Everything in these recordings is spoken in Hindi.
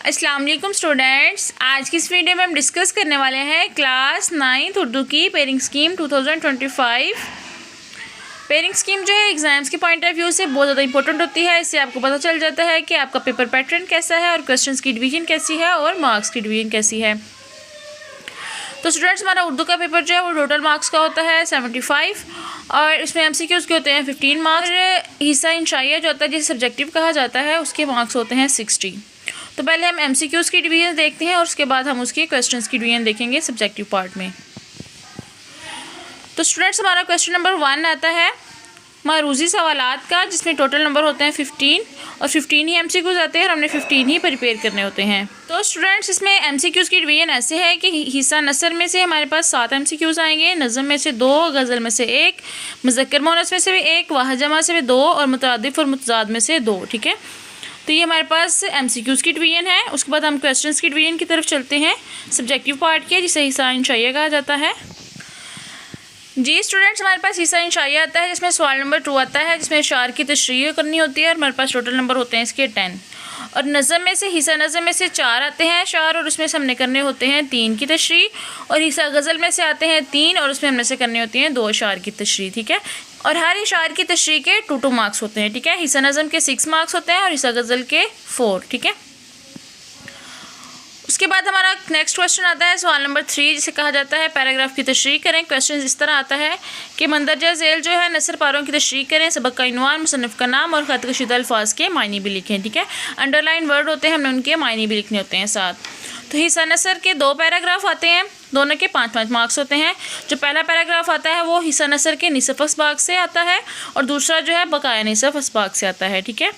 अस्सलाम वालेकुम स्टूडेंट्स, आज की इस वीडियो में हम डिस्कस करने वाले हैं क्लास 9th उर्दू की पेयरिंग स्कीम 2025। पेयरिंग स्कीम जो है एग्ज़ाम्स के पॉइंट ऑफ व्यू से बहुत ज़्यादा इंपॉर्टेंट होती है। इससे आपको पता चल जाता है कि आपका पेपर पैटर्न कैसा है और क्वेश्चंस की डिवीजन कैसी है और मार्क्स की डिवीजन कैसी है। तो स्टूडेंट्स, हमारा उर्दू का पेपर जो है वो टोटल मार्क्स का होता है 75 और इसमें MCQs के होते हैं 15 मार्क्स। हिस्सा इंशाइया जो होता है जिसे सब्जेक्टिव कहा जाता है उसके मार्क्स होते हैं 60। तो पहले हम MCQs की डिवीजन देखते हैं और उसके बाद हम उसके क्वेश्चंस की डिवीजन देखेंगे सब्जेक्टिव पार्ट में। तो स्टूडेंट्स, हमारा क्वेश्चन नंबर 1 आता है मारूजी सवालात का, जिसमें टोटल नंबर होते हैं 15 और 15 ही MCQs आते हैं और हमने 15 ही प्रिपेयर करने होते हैं। तो स्टूडेंट्स, इसमें MCQs की डिवीजन ऐसे है कि हिस्सा नसर में से हमारे पास 7 MCQs आएंगे, नज़म में से 2, गज़ल में से 1, मुज़क्कर मुअन्नस में से भी 1, वाहिद जमा से भी 2 और मुतअद्दिफ़ और मुतज़ाद में से 2। ठीक है, तो ये हमारे पास MCQs की डिवीजन है। उसके बाद हम क्वेश्चंस की डिवीजन की तरफ चलते हैं सब्जेक्टिव पार्ट के, जिसे हिस्सा इंशाइया कहा जाता है। जी स्टूडेंट्स, हमारे पास हिस्सा इंशाइया आता है जिसमें सवाल नंबर 2 आता है, जिसमें अशार की तशरीह करनी होती है और हमारे पास टोटल नंबर होते हैं इसके 10। और नज़म में से हिस्सा नज़म में से 4 आते हैं अशार और उसमें से हमने करने होते हैं 3 की तशरीह। और हिस्सा गज़ल में से आते हैं 3 और उसमें हमने से करनी होती हैं 2 अशार की तशरीह। ठीक है, और हर इशार की तशरीह के 2 मार्क्स होते हैं। ठीक है, हिस्सा नज़म के 6 मार्क्स होते हैं और हिस्सा गज़ल के 4। ठीक है, उसके बाद हमारा नेक्स्ट क्वेश्चन आता है सवाल नंबर 3, जिसे कहा जाता है पैराग्राफ की तशरीह करें। क्वेश्चन इस तरह आता है कि मंदरजा झेल जो है नसर पारों की तशरीह करें, सबक का इनवान, मुसन्निफ़ का नाम और ख़त कशीदा अल्फाज के मायने भी लिखें। ठीक है, अंडरलाइन वर्ड होते हैं, हमने उनके मायने भी लिखने होते हैं साथ। तो हिस्सा नसर के 2 पैराग्राफ आते हैं, दोनों के 5-5 मार्क्स होते हैं। जो पहला पैराग्राफ आता है वो हिस्सा नसर के निसफ़ असबाग से आता है और दूसरा जो है बकाया निसफ़ असबाग से आता है। ठीक है,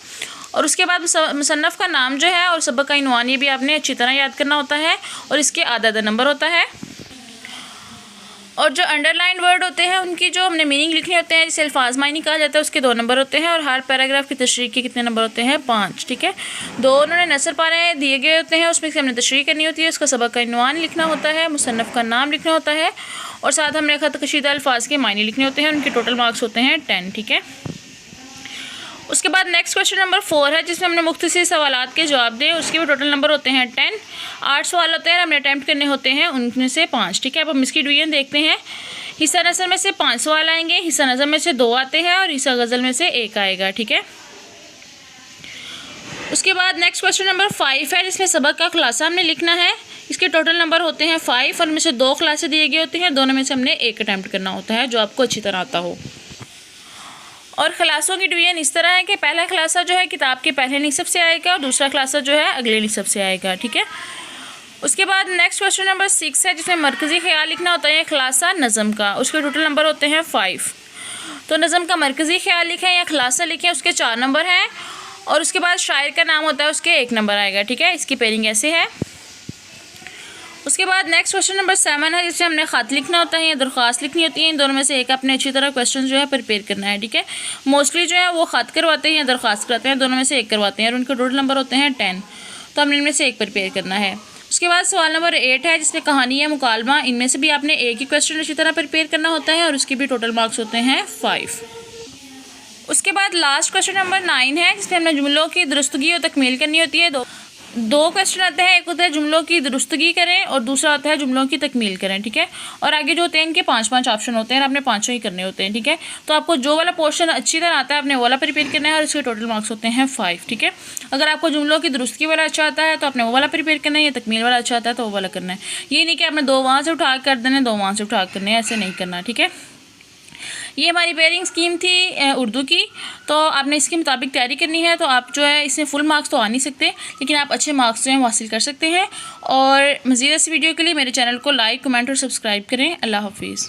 और उसके बाद मुसन्नफ़ का नाम जो है और सबक का इनवान ये भी आपने अच्छी तरह याद करना होता है और इसके आधा नंबर होता है। और जो अंडरलाइन वर्ड होते हैं उनकी जो हमने मीनिंग लिखने होते हैं, जिसे अल्फाज मायनी कहा जाता है, उसके 2 नंबर होते हैं। और हर पैराग्राफ की तशरीह के कितने नंबर होते हैं? 5। ठीक है, 2 उन्होंने नसर पारे दिए गए होते हैं, उसमें से हमने तशरीह करनी होती है, उसका सबक का इनवान लिखना होता है, मुसन्नफ़ का नाम लिखना होता है और साथ हमने ख़त कशीदा अल्फाज के मायने लिखने होते हैं। उनके टोटल मार्क्स होते हैं 10। ठीक है, उसके बाद नेक्स्ट क्वेश्चन नंबर 4 है, जिसमें हमने मुख्तसर सवालात के जवाब दें। उसके भी टोटल नंबर होते हैं 10। 8 सवाल होते हैं, हमने अटैम्प्ट करने होते हैं उनमें से 5। ठीक है, अब हम इसकी डिवीजन देखते हैं। हिस्सा नसर में से 5 सवाल आएंगे, हिस्सा नज़म में से 2 आते हैं और हिस्सा गज़ल में से 1 आएगा। ठीक है, उसके बाद नेक्स्ट क्वेश्चन नंबर 5 है, जिसमें सबक का खुलासा हमने लिखना है। इसके टोटल नंबर होते हैं 5 और उनमें से 2 खुलासे दिए गए होते हैं, दोनों में से हमने 1 अटैम्प्ट करना होता है जो आपको अच्छी तरह आता हो। और खलासों की डिवीजन इस तरह है कि पहला खलासा जो है किताब के पहले निसफ़ से आएगा और दूसरा खलासा जो है अगले निसफ़ से आएगा। ठीक है, उसके बाद नेक्स्ट क्वेश्चन नंबर 6 है, जिसमें मरकज़ी ख्याल लिखना होता है खलासा नज़म का। उसके टोटल नंबर होते हैं 5। तो नज़म का मरकज़ी ख्याल लिखें या खलासा लिखें, उसके 4 नंबर हैं और उसके बाद शायर का नाम होता है, उसके 1 नंबर आएगा। ठीक है, इसकी पेयरिंग ऐसे है। उसके बाद नेक्स्ट क्वेश्चन नंबर 7 है, जिसमें हमने ख़त लिखना होता है या दरख्वास्त लिखनी होती है। इन दोनों में से एक आपने अच्छी तरह क्वेश्चन जो है प्रिपेयर करना है। ठीक है, मोस्टली जो है वो ख़त करवाते हैं या दरख्वास्त करवाते हैं, दोनों में से 1 करवाते हैं और उनके टोटल नंबर होते हैं 10। तो हमने इनमें से 1 प्रिपेयर करना है। उसके बाद सवाल नंबर 8 है, जिसमें कहानी या मुकालमा, इनमें से भी आपने एक ही क्वेश्चन अच्छी तरह प्रिपेयर करना होता है और उसके भी टोटल मार्क्स होते हैं 5। उसके बाद लास्ट क्वेश्चन नंबर 9 है, जिसमें हमने जुमलों की दुरुस्तगी और तकमील करनी होती है। 2 क्वेश्चन आते हैं, एक होता है जुमलों की दुरुस्तगी करें और दूसरा होता है जुमलों की तकमील करें। ठीक है, और आगे जो होते हैं इनके 5-5 ऑप्शन होते हैं और आपने 5 ही करने होते हैं। ठीक है, तो आपको जो वाला पोर्शन अच्छी तरह आता है आपने वो वाला प्रिपेयर करना है और इसके टोटल मार्क्स होते हैं 5। ठीक है, अगर आपको जुमलों की दुरुस्तगी वाला अच्छा आता है तो आपने वो वाला प्रिपेयर करना है, या तकमील वाला अच्छा आता है तो वो वाला करना है। ये नहीं कि आपने 2 वहाँ से उठा कर देने, 2 वहाँ से उठा करने, ऐसे नहीं करना। ठीक है, ये हमारी पेयरिंग स्कीम थी उर्दू की। तो आपने इसके मुताबिक तैयारी करनी है। तो आप जो है इसमें फुल मार्क्स तो आ नहीं सकते, लेकिन आप अच्छे मार्क्स जो हैं वो हासिल कर सकते हैं। और मज़ीद इस वीडियो के लिए मेरे चैनल को लाइक, कमेंट और सब्सक्राइब करें। अल्लाह हाफिज़।